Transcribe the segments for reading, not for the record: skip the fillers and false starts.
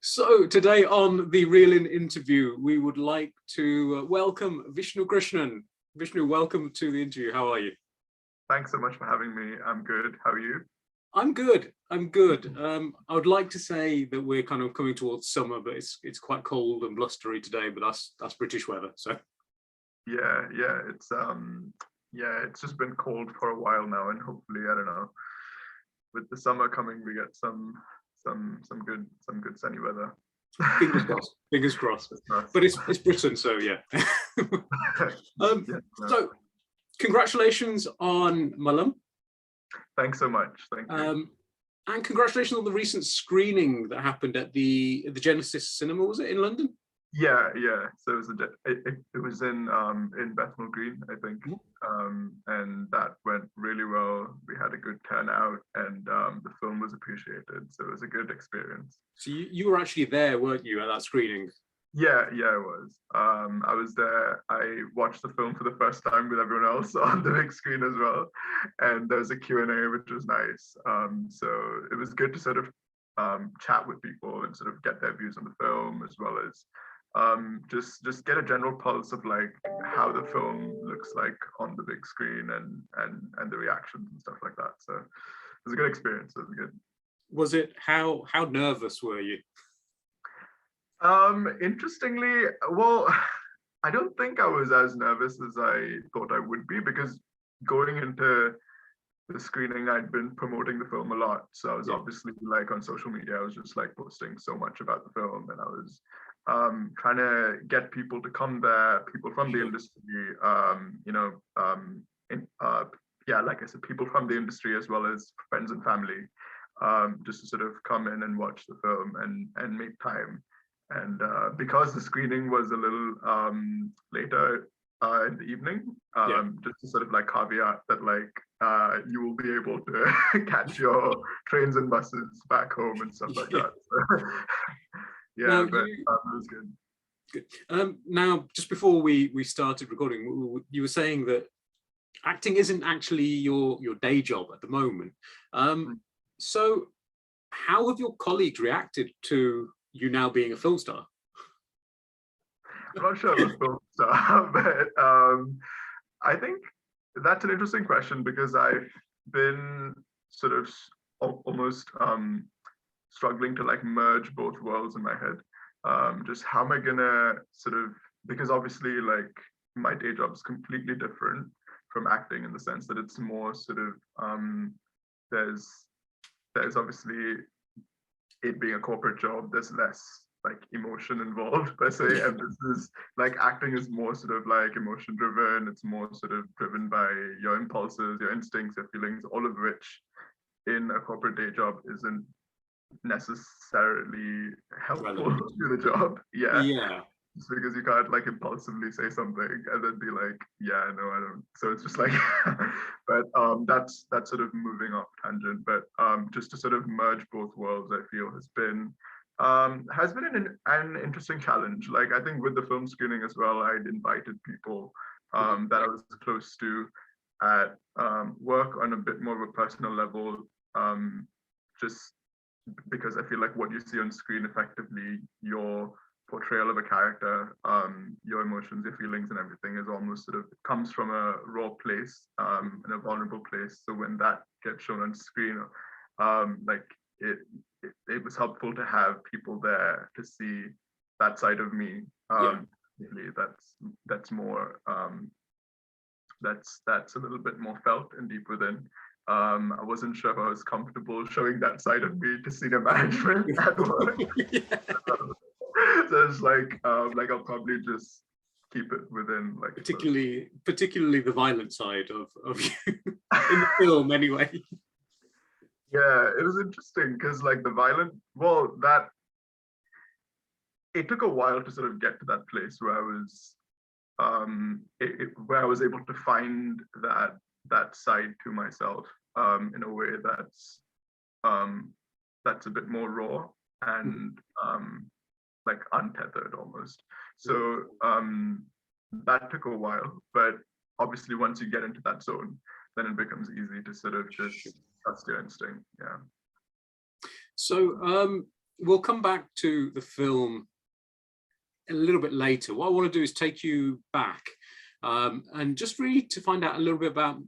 So today on the Real In interview, we would like to welcome Vishnu Krishnan. Vishnu, welcome to the interview. How are you? Thanks so much for having me. I'm good. How are you? I'm good. I'm good. I would like to say that we're kind of coming towards summer, but it's quite cold and blustery today. But that's British weather. So it's just been cold for a while now, and hopefully, I don't know, with the summer coming, we get some good sunny weather. Fingers crossed. Fingers crossed. But it's Britain, so yeah. So congratulations on Malam. Thanks so much. Thank you. And congratulations on the recent screening that happened at the Genesis Cinema. Was it in London? Yeah. So it was in Bethnal Green, I think, and that went really well. We had a good turnout, and the film was appreciated. So it was a good experience. So you were actually there, weren't you, at that screening? Yeah, I was. I was there. I watched the film for the first time with everyone else on the big screen as well, and there was a Q&A, which was nice. So it was good to sort of chat with people and sort of get their views on the film, as well as just get a general pulse of like how the film looks like on the big screen and the reactions and stuff like that. So it was a good experience. It was good. Was it? How nervous were you? Interestingly, well, I don't think I was as nervous as I thought I would be, because going into the screening, I'd been promoting the film a lot. So I was obviously like on social media, I was just like posting so much about the film, and I was trying to get people to come there, people from the industry, like I said, people from the industry as well as friends and family, just to sort of come in and watch the film and make time. And because the screening was a little later in the evening, just to sort of like caveat that like you will be able to catch your trains and buses back home and stuff like that. So, it was good. Good. Now, just before we started recording, you were saying that acting isn't actually your day job at the moment. So how have your colleagues reacted to you now being a film star? I'm not sure I'm a film star, but I think that's an interesting question, because I've been sort of almost struggling to like merge both worlds in my head. Just how am I gonna sort of, because obviously like my day job is completely different from acting, in the sense that it's more sort of there's obviously, it being a corporate job, there's less like emotion involved per se, and this is like acting is more sort of like emotion driven. It's more sort of driven by your impulses, your instincts, your feelings, all of which in a corporate day job isn't necessarily helpful to the job. Just because you can't like impulsively say something and then be like, yeah, no, I don't. So it's just like, but that's sort of moving off tangent. But just to sort of merge both worlds, I feel has been an interesting challenge. Like I think with the film screening as well, I'd invited people that I was close to at work on a bit more of a personal level, just because I feel like what you see on screen, effectively your portrayal of a character, your emotions, your feelings and everything is almost sort of comes from a raw place, and a vulnerable place. So when that gets shown on screen, like it was helpful to have people there to see that side of me. That's more that's a little bit more felt and deep within. I wasn't sure if I was comfortable showing that side of me to senior management at work. So it's like I'll probably just keep it within, like, particularly the violent side of you in the film anyway. Yeah, it was interesting because like the violent, well, that it took a while to sort of get to that place where I was where I was able to find that side to myself in a way that's a bit more raw and like untethered almost. So that took a while, but obviously once you get into that zone, then it becomes easy to sort of just trust your instinct. Yeah. So we'll come back to the film a little bit later. What I want to do is take you back and just really to find out a little bit about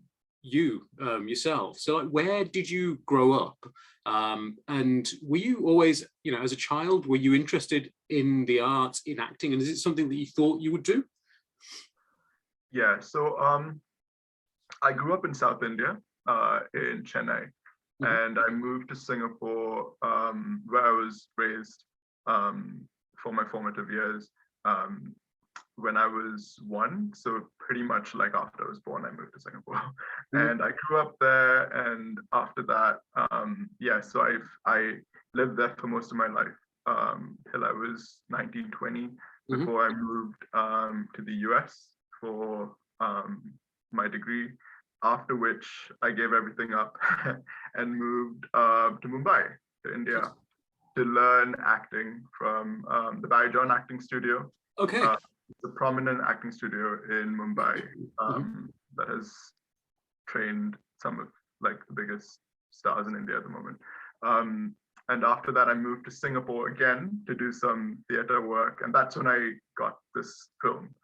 you yourself. So like, where did you grow up? And were you always, you know, as a child, were you interested in the arts, in acting? And is it something that you thought you would do? Yeah, so I grew up in South India, in Chennai, and I moved to Singapore, where I was raised for my formative years when I was 1. So pretty much like after I was born, I moved to Singapore, and I grew up there. And after that, yeah, so I lived there for most of my life till I was 19, 20, before I moved to the US for my degree, after which I gave everything up and moved to Mumbai, to India, to learn acting from the Barry John Acting Studio. Okay. It's a prominent acting studio in Mumbai that has trained some of like the biggest stars in India at the moment. And after that, I moved to Singapore again to do some theater work, and that's when I got this film.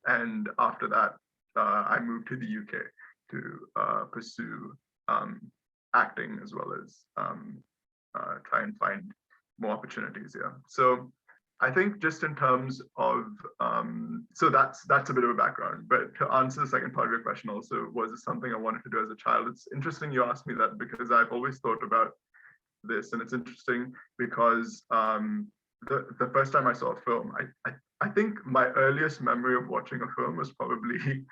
And after that, I moved to the UK to pursue acting, as well as try and find more opportunities here. So I think just in terms of, so that's a bit of a background, but to answer the second part of your question also, was it something I wanted to do as a child? It's interesting you asked me that, because I've always thought about this, and it's interesting because the first time I saw a film, I think my earliest memory of watching a film was probably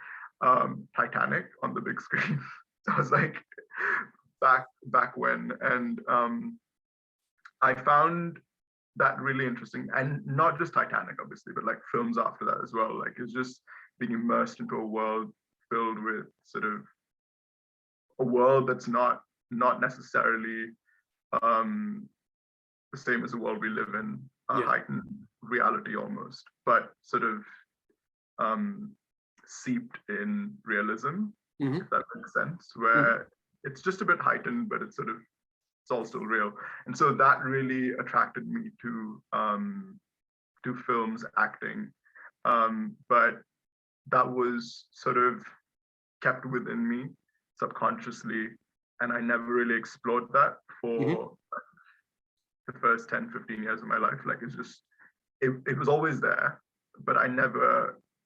Titanic on the big screen. So I was like, back when, and I found that really interesting, and not just Titanic, obviously, but like films after that as well. Like, it's just being immersed into a world filled with sort of a world that's not necessarily the same as the world we live in, heightened reality almost, but sort of seeped in realism, if that makes sense, where it's just a bit heightened, but it's all still real. And so that really attracted me to films, acting, but that was sort of kept within me subconsciously, and I never really explored that for the first 10, 15 years of my life. Like, it's just, it was always there, but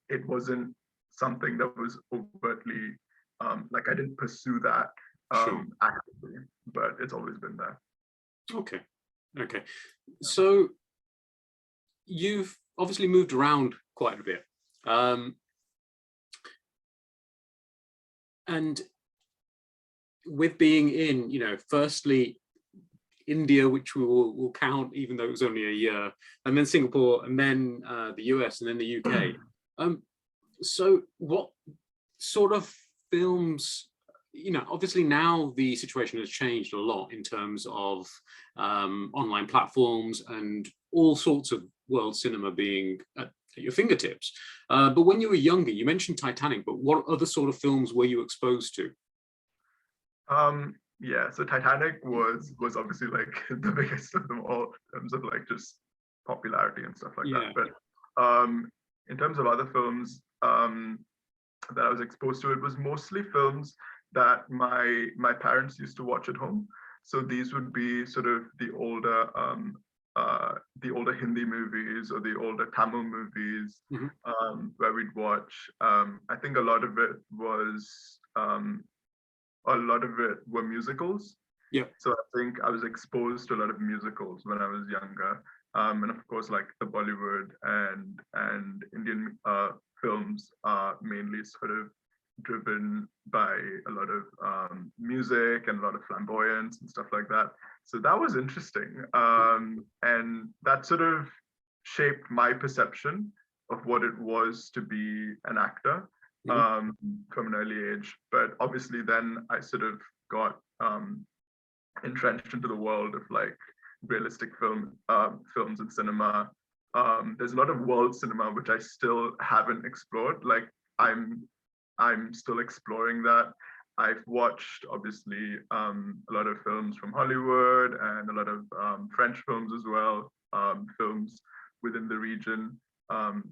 it wasn't something that was overtly, like, I didn't pursue that actively, but it's always been there. Okay. So you've obviously moved around quite a bit. And with being in, you know, firstly, India, which we will count, even though it was only a year, and then Singapore, and then the US, and then the UK. So what sort of films, you know, obviously now the situation has changed a lot in terms of online platforms and all sorts of world cinema being at your fingertips. But when you were younger, you mentioned Titanic, but what other sort of films were you exposed to? Yeah, so Titanic was obviously like the biggest of them all in terms of like just popularity and stuff like that. But in terms of other films that I was exposed to, it was mostly films that my parents used to watch at home. So these would be sort of the older Hindi movies or the older Tamil movies, where we'd watch. I think a lot of it were musicals. Yeah. So I think I was exposed to a lot of musicals when I was younger. And of course, like the Bollywood and Indian films are mainly sort of driven by a lot of music and a lot of flamboyance and stuff like that. So that was interesting. And that sort of shaped my perception of what it was to be an actor from an early age. But obviously then I sort of got entrenched into the world of like realistic films and cinema. There's a lot of world cinema which I still haven't explored. Like I'm still exploring that. I've watched obviously a lot of films from Hollywood and a lot of French films as well, films within the region. In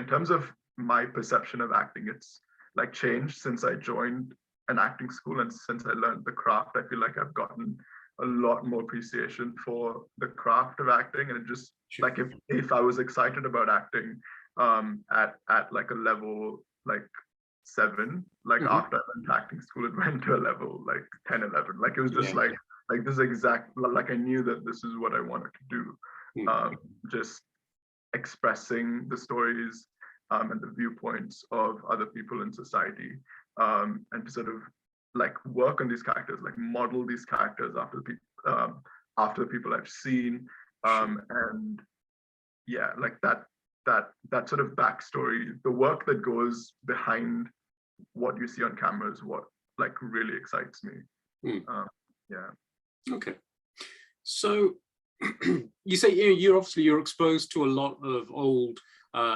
terms of my perception of acting, it's like changed since I joined an acting school and since I learned the craft. I feel like I've gotten a lot more appreciation for the craft of acting, and it just like if I was excited about acting at like a level like 7, like after I went to acting school, it went to a level like 10, 11. Like it was just like this exact, like I knew that this is what I wanted to do. Just expressing the stories and the viewpoints of other people in society, and to sort of like work on these characters, like model these characters after the people I've seen, and yeah, like that sort of backstory, the work that goes behind what you see on camera is what like really excites me. Okay, so you say you're exposed to a lot of old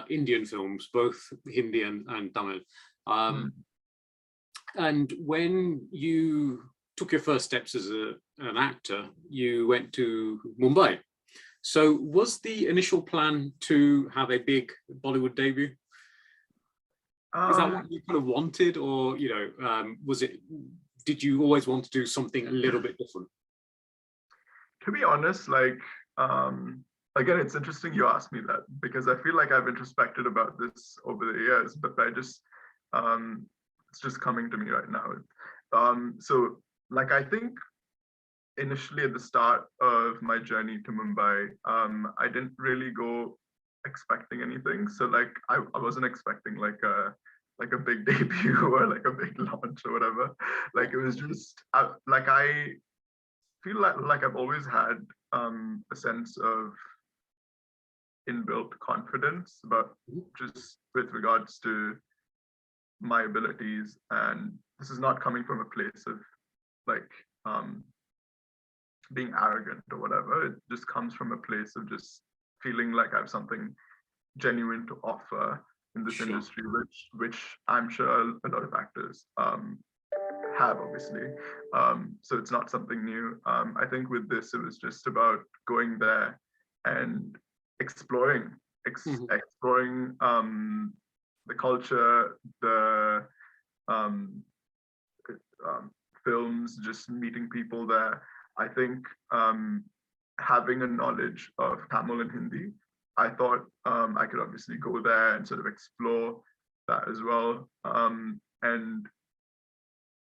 Indian films, both Hindi and Tamil. And when you took your first steps as an actor, you went to Mumbai. So was the initial plan to have a big Bollywood debut? Is that what you kind of wanted, or did you always want to do something a little bit different? To be honest, like again, it's interesting you asked me that, because I feel like I've introspected about this over the years, but I just it's just coming to me right now. So like I think initially at the start of my journey to Mumbai, I didn't really go expecting anything. So like I wasn't expecting like a big debut or like a big launch or whatever. Like it was just I feel like I've always had a sense of inbuilt confidence about just with regards to my abilities, and this is not coming from a place of like being arrogant or whatever. It just comes from a place of just feeling like I have something genuine to offer in this industry, which I'm sure a lot of actors have, obviously. So it's not something new. I think with this, it was just about going there and exploring the culture, the films, just meeting people there. I think having a knowledge of Tamil and Hindi, I thought I could obviously go there and sort of explore that as well. And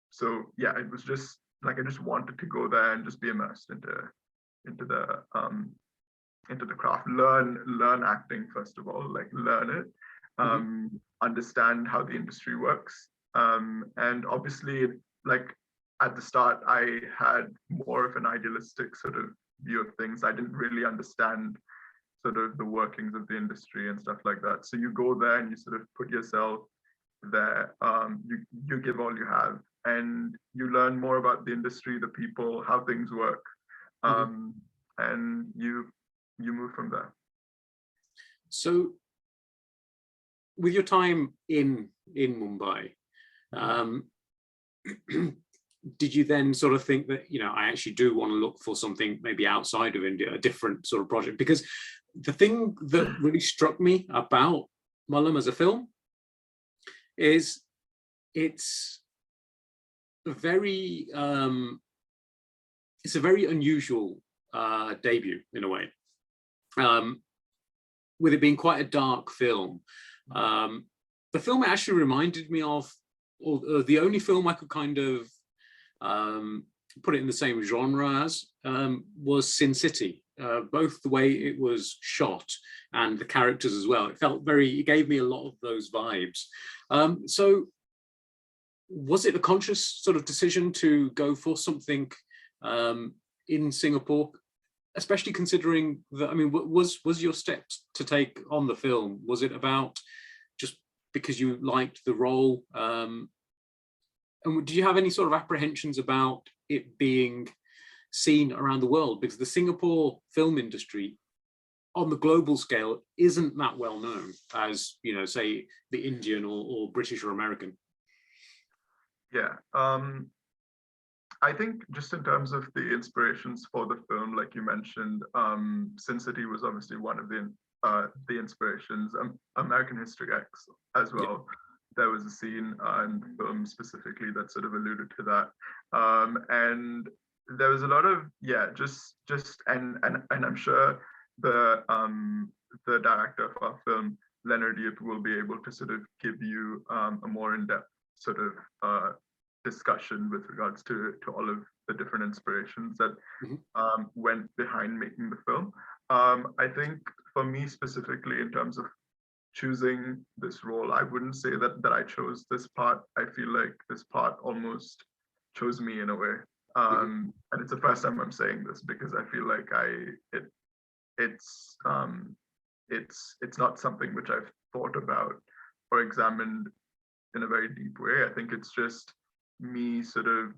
so yeah, it was just like I just wanted to go there and just be immersed into the craft, learn acting first of all, like learn it, understand how the industry works, and obviously like at the start I had more of an idealistic sort of view of things. I didn't really understand sort of the workings of the industry and stuff like that. So you go there and you sort of put yourself there, you give all you have, and you learn more about the industry, the people, how things work, and you move from there. So with your time in Mumbai, did you then sort of think that, I actually do want to look for something maybe outside of India, a different sort of project? Because the thing that really struck me about Malam as a film is it's a very unusual debut in a way, with it being quite a dark film. The film actually reminded me of, or the only film I could kind of put it in the same genre as, was Sin City. Both the way it was shot and the characters as well. It gave me a lot of those vibes. So was it a conscious sort of decision to go for something in Singapore, especially considering that, was your steps to take on the film, was it about just because you liked the role? And did you have any sort of apprehensions about it being seen around the world? Because the Singapore film industry on the global scale isn't that well known as, say, the Indian or British or American. Yeah. I think just in terms of the inspirations for the film, like you mentioned, Sin City was obviously one of the inspirations. American History X as well. There was a scene in the film specifically that sort of alluded to that, and there was a lot of and I'm sure the director of our film, Leonard Yip, will be able to sort of give you a more in-depth sort of discussion with regards to all of the different inspirations that went behind making the film. I think for me specifically, in terms of choosing this role, I wouldn't say that I chose this part. I feel like this part almost chose me in a way. And it's the first time I'm saying this because I feel like it's not something which I've thought about or examined in a very deep way. I think it's just me sort of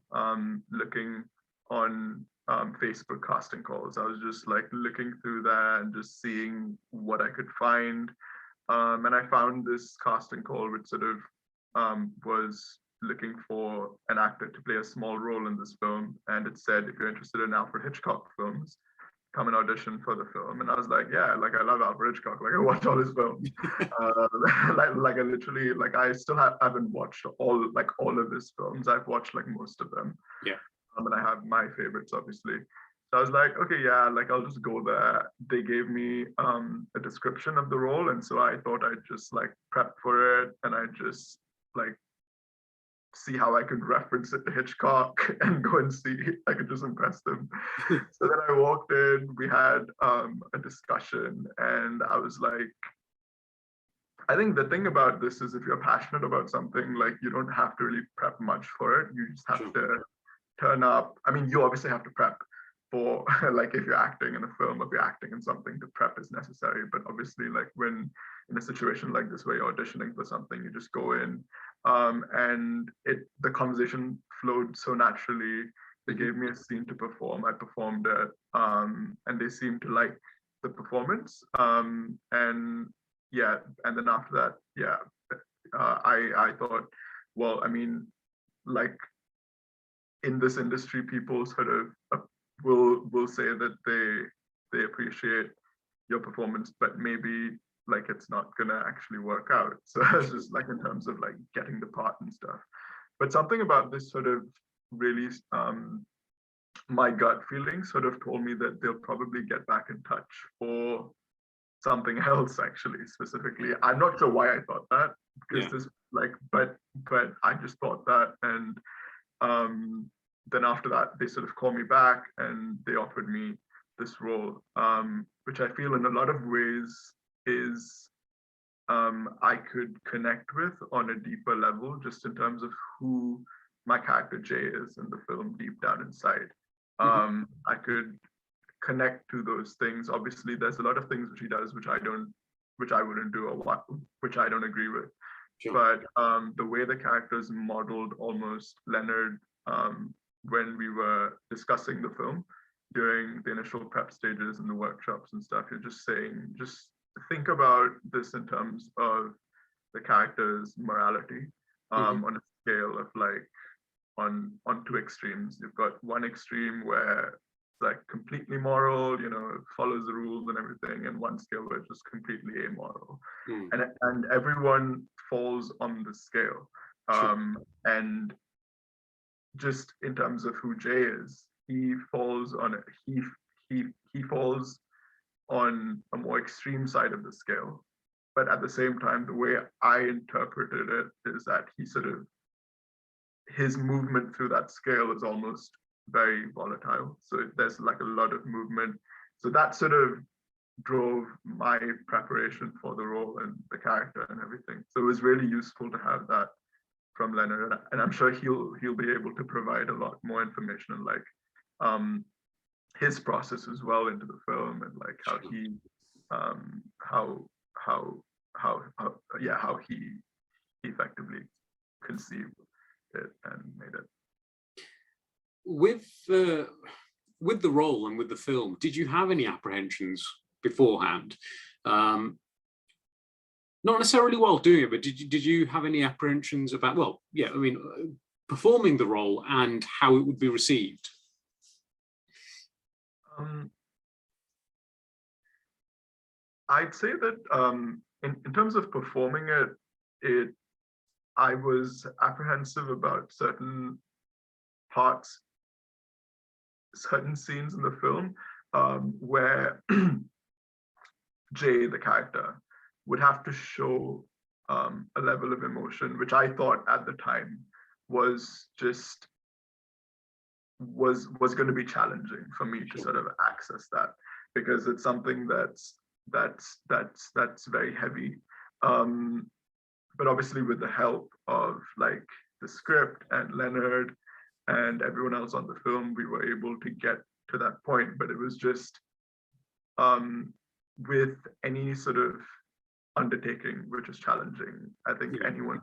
looking on Facebook casting calls. I was just like looking through that and just seeing what I could find. And I found this casting call which sort of was looking for an actor to play a small role in this film. And it said, if you're interested in Alfred Hitchcock films, come and audition for the film. And I was like, yeah, like I love Alfred Hitchcock. Like I watch all his films. like I literally, like I still haven't watched all of his films. I've watched like most of them. Yeah. And I have my favorites, obviously. So I was like, okay, yeah, like I'll just go there. They gave me a description of the role. And so I thought I'd just like prep for it. And I just like see how I could reference it to Hitchcock and go and see if I could just impress them. So then I walked in, we had a discussion, and I was like, I think the thing about this is if you're passionate about something, like you don't have to really prep much for it. You just have to turn up. I mean, you obviously have to prep for like if you're acting in a film, if you're acting in something, the prep is necessary. But obviously, like when in a situation like this where you're auditioning for something, you just go in, and the conversation flowed so naturally. They gave me a scene to perform. I performed it, and they seemed to like the performance. And then after that, I thought, well, I mean, like in this industry, people sort of will say that they appreciate your performance, but maybe like it's not gonna actually work out. So it's just like in terms of like getting the part and stuff. But something about this sort of really my gut feeling sort of told me that they'll probably get back in touch for something else, actually, specifically. I'm not sure why I thought that, because this like, but I just thought that. And then after that, they sort of called me back and they offered me this role, which I feel in a lot of ways is I could connect with on a deeper level, just in terms of who my character Jay is in the film deep down inside. I could connect to those things. Obviously, there's a lot of things which he does which I wouldn't do, or which I don't agree with. Sure. But the way the characters modeled almost Leonard, when we were discussing the film during the initial prep stages and the workshops and stuff, you're just saying, just think about this in terms of the character's morality, on a scale of like on two extremes. You've got one extreme where it's like completely moral, follows the rules and everything, and one scale where it's just completely amoral. And everyone falls on the scale. And just in terms of who Jay is, he falls on he falls on a more extreme side of the scale. But at the same time, the way I interpreted it is that he sort of, his movement through that scale is almost very volatile. So there's like a lot of movement. So that sort of drove my preparation for the role and the character and everything. So it was really useful to have that from Leonard, and I'm sure he'll be able to provide a lot more information on like his process as well into the film, and like how he how he effectively conceived it and made it. With the role and with the film, did you have any apprehensions beforehand? Not necessarily while doing it, but did you have any apprehensions about, well, yeah, I mean, performing the role and how it would be received? I'd say that in terms of performing it, I was apprehensive about certain parts, certain scenes in the film where Jay, the character, would have to show a level of emotion, which I thought at the time was going to be challenging for me to sort of access that, because it's something that's very heavy. But obviously with the help of like the script and Leonard and everyone else on the film, we were able to get to that point. But it was just with any sort of undertaking which is challenging, I think anyone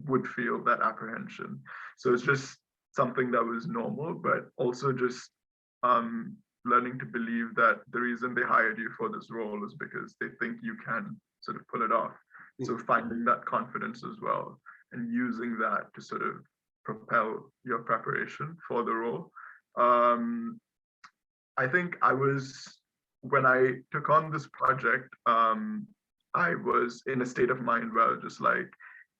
would feel that apprehension. So it's just something that was normal, but also just learning to believe that the reason they hired you for this role is because they think you can sort of pull it off. So finding that confidence as well and using that to sort of propel your preparation for the role. I think when I took on this project, I was in a state of mind where I was just like,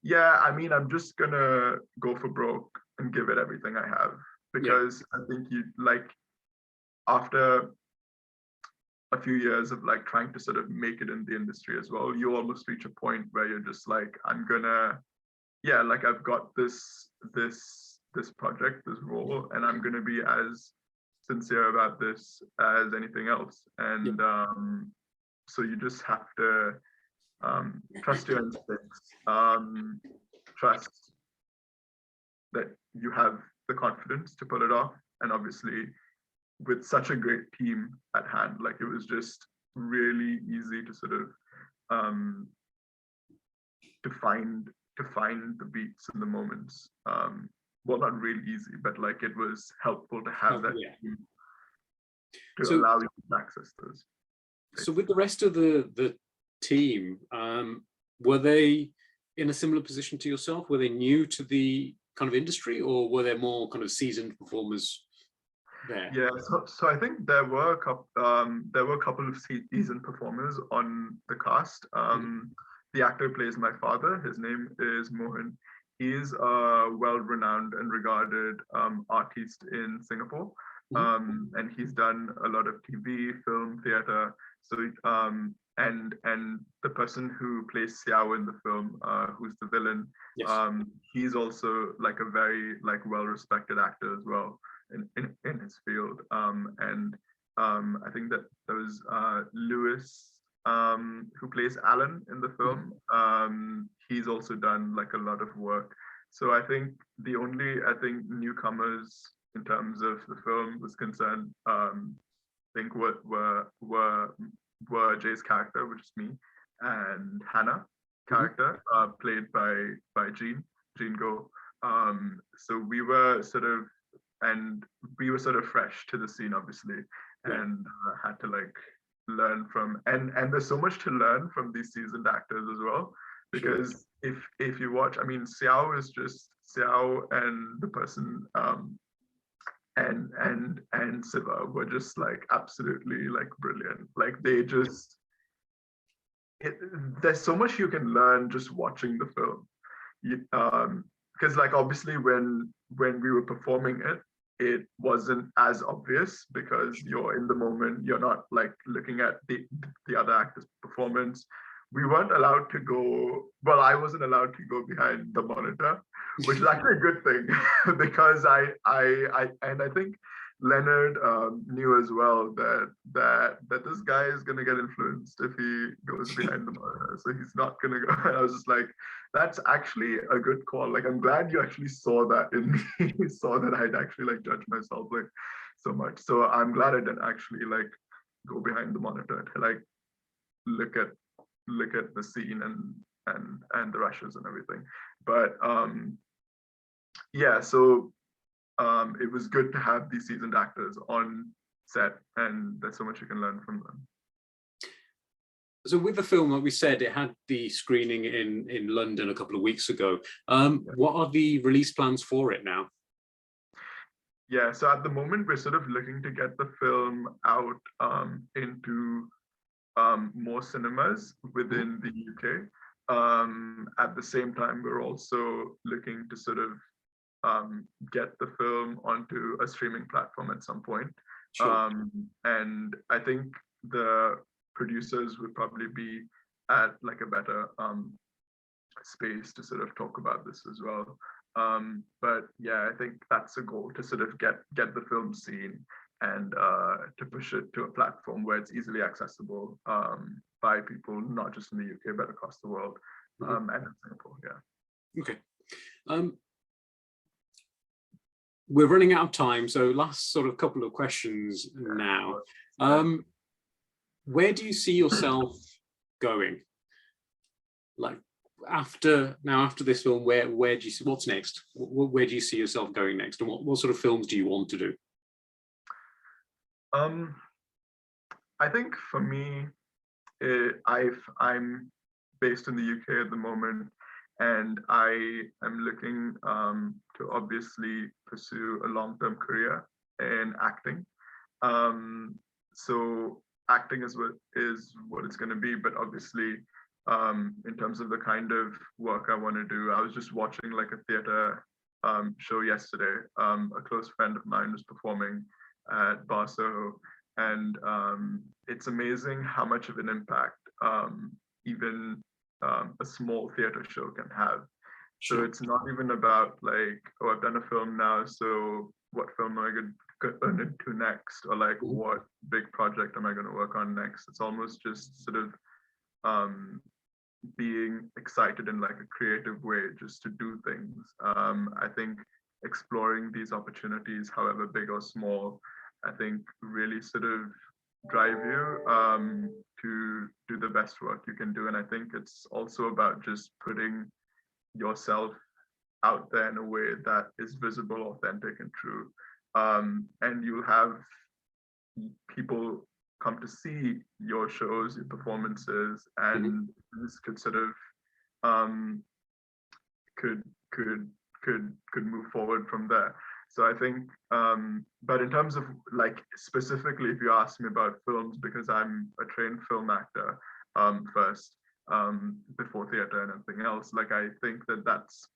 yeah, I mean, I'm just gonna go for broke and give it everything I have, because I think after a few years of like trying to sort of make it in the industry as well, you almost reach a point where you're just like, I've got this project, this role, and I'm gonna be as sincere about this as anything else. And so you just have to trust your instincts, trust that you have the confidence to pull it off. And obviously with such a great team at hand, like it was just really easy to sort of to find the beats and the moments. Well, not really easy, but like it was helpful to have that team to allow you to access those. So with the rest of the team, were they in a similar position to yourself? Were they new to the kind of industry, or were there more kind of seasoned performers there? Yeah, so I think there were a couple of seasoned performers on the cast. The actor who plays my father, his name is Mohan. He's a well-renowned and regarded artist in Singapore, and he's done a lot of TV, film, theater. So and the person who plays Xiao in the film, who's the villain, he's also like a very like well-respected actor as well in his field. And I think that there was Lewis, who plays Alan in the film. He's also done like a lot of work. So I think the only newcomers in terms of the film was concerned, I think were Jay's character, which is me, and Hannah character, played by Jean Go. So we were sort of fresh to the scene, obviously, and had to like learn from, and there's so much to learn from these seasoned actors as well, because if you watch, I mean, Xiao is just Xiao, and the person and Siva were just like absolutely like brilliant. Like they just, there's so much you can learn just watching the film. Because like obviously when we were performing it wasn't as obvious, because you're in the moment, you're not like looking at the other actor's performance. We weren't allowed to go, well, I wasn't allowed to go behind the monitor, which is actually a good thing, because I think Leonard knew as well that this guy is gonna get influenced if he goes behind the monitor, so he's not gonna go. And I was just like, that's actually a good call. Like, I'm glad you actually saw that in me, you saw that I'd actually like judged myself like so much. So I'm glad I didn't actually like go behind the monitor to like look at the scene and the rushes and everything. But yeah, so it was good to have these seasoned actors on set, and there's so much you can learn from them. So with the film, like we said, it had the screening in London a couple of weeks ago. What are the release plans for it now? Yeah, so at the moment we're sort of looking to get the film out into more cinemas within the UK. At the same time, we're also looking to sort of get the film onto a streaming platform at some point. Sure. And I think the producers would probably be at like a better space to sort of talk about this as well. But yeah, I think that's a goal, to sort of get the film seen and to push it to a platform where it's easily accessible by people, not just in the UK, but across the world, and in Singapore, yeah. Okay. We're running out of time, so last sort of couple of questions now. Where do you see yourself going? Like after this film, where do you see, what's next? Where do you see yourself going next, and what sort of films do you want to do? I think for me, I'm based in the UK at the moment, and I am looking to obviously pursue a long-term career in acting. So acting is what it's going to be, but obviously in terms of the kind of work I want to do, I was just watching like a theater show yesterday. A close friend of mine was performing at Barso, and it's amazing how much of an impact even a small theater show can have. So it's not even about like, oh, I've done a film now, so what film am I going to turn into next, or like what big project am I going to work on next? It's almost just sort of being excited in like a creative way just to do things. I think exploring these opportunities, however big or small, I think really sort of drive you to do the best work you can do. And I think it's also about just putting yourself out there in a way that is visible, authentic, and true. And you'll have people come to see your shows, your performances, and this could sort of could move forward from there. So I think, but in terms of like specifically, if you ask me about films, because I'm a trained film actor first, before theater and everything else, like I think that that's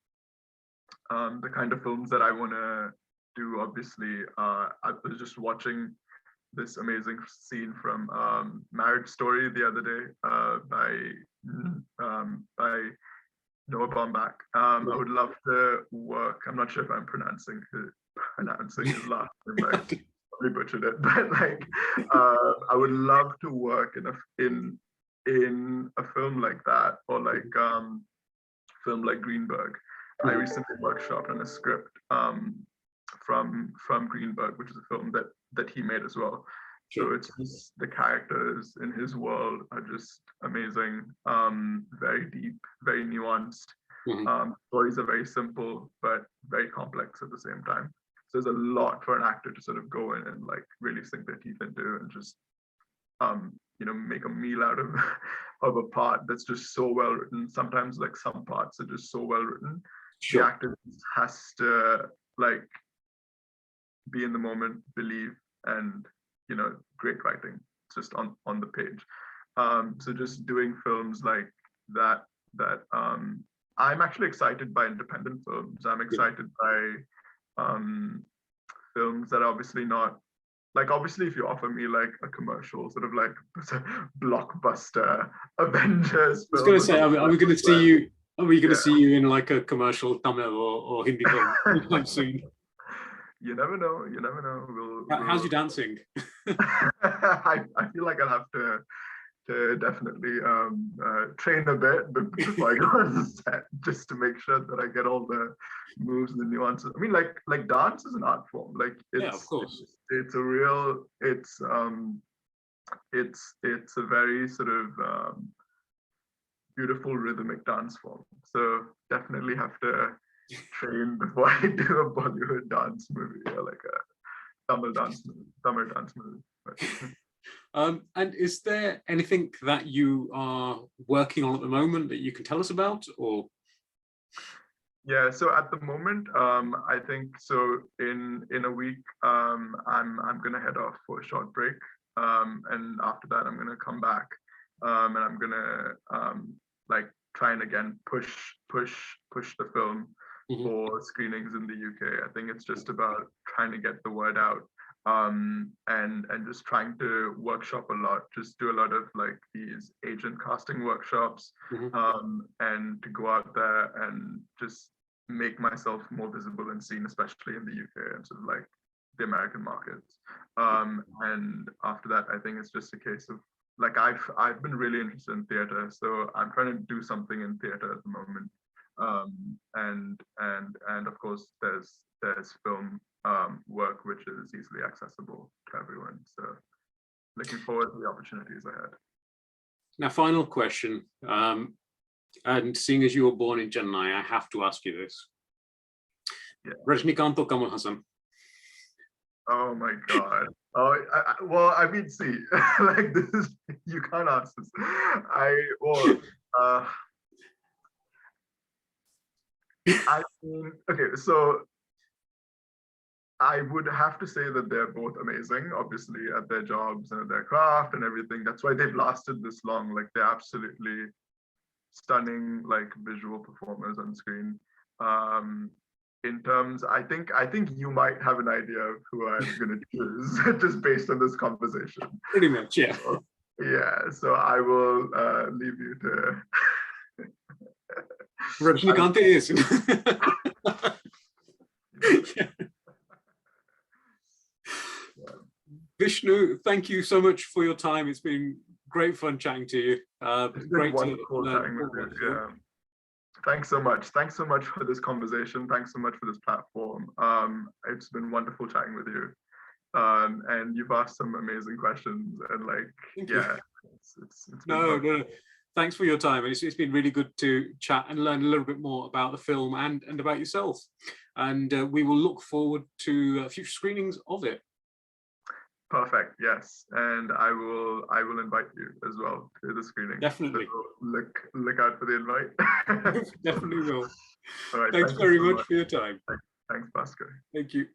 the kind of films that I want to do. Obviously, I was just watching this amazing scene from Marriage Story the other day by Noah Baumbach. I would love to work. I'm not sure if I'm pronouncing his last name right. Probably butchered it, but like I would love to work in a film like that, or like film like Greenberg. I recently workshopped on a script from Greenberg, which is a film that he made as well. So it's just, the characters in his world are just amazing, very deep, very nuanced. Stories are very simple, but very complex at the same time. So there's a lot for an actor to sort of go in and like really sink their teeth into and just, make a meal out of a part that's just so well written. Sometimes like some parts are just so well written. The actor has to like be in the moment, believe, and great writing just on the page. So just doing films like that I'm actually excited by independent films. I'm excited by films that are obviously not like, obviously if you offer me like a commercial sort of like blockbuster Avengers film, I was going to say, are we going to see you? Are we going to see you in like a commercial Tamil or Hindi film soon? You never know. How's your dancing? I feel like I'll have to definitely train a bit before I go on the set, just to make sure that I get all the moves and the nuances. I mean, like dance is an art form. Like it's, of course, it's a real, it's a very sort of beautiful rhythmic dance form. So definitely have to train before I do a Bollywood dance movie, or like a Tamil dance movie. But And is there anything that you are working on at the moment that you can tell us about, or? Yeah, so at the moment, I think so. In a week, I'm gonna head off for a short break, and after that, I'm gonna come back, and I'm gonna like try and again push the film for screenings in the UK. I think it's just about trying to get the word out, and just trying to workshop a lot, just do a lot of like these agent casting workshops, and to go out there and just make myself more visible and seen, especially in the UK and sort of like the American markets. And after that, I think it's just a case of like I've been really interested in theater, so I'm trying to do something in theater at the moment. And of course there's film work which is easily accessible to everyone. So looking forward to the opportunities ahead. Now, final question. And seeing as you were born in Chennai, I have to ask you this. Yeah. Rajnikant or Kamal Hassan? Oh my God. Oh, well, I mean, see, like this is, you can't ask this. I mean, okay, so I would have to say that they're both amazing, obviously, at their jobs and at their craft and everything. That's why they've lasted this long. Like they're absolutely stunning, like visual performers on screen. In terms, I think you might have an idea of who I'm going to choose just based on this conversation. Pretty much, yeah. So, yeah, so I will leave you to. Rajnikant is. Vishnu, thank you so much for your time. It's been great fun chatting to you. It's been great wonderful chatting with you. Yeah. Thanks so much. Thanks so much for this conversation. Thanks so much for this platform. It's been wonderful chatting with you. And you've asked some amazing questions. And like, yeah, it's no. Thanks for your time. It's been really good to chat and learn a little bit more about the film and about yourself. And we will look forward to future screenings of it. Perfect. Yes, and I will invite you as well to the screening. Definitely. So look out for the invite. Definitely will. All right. Thanks very much for your time. Thanks, Bhaskar. Thank you.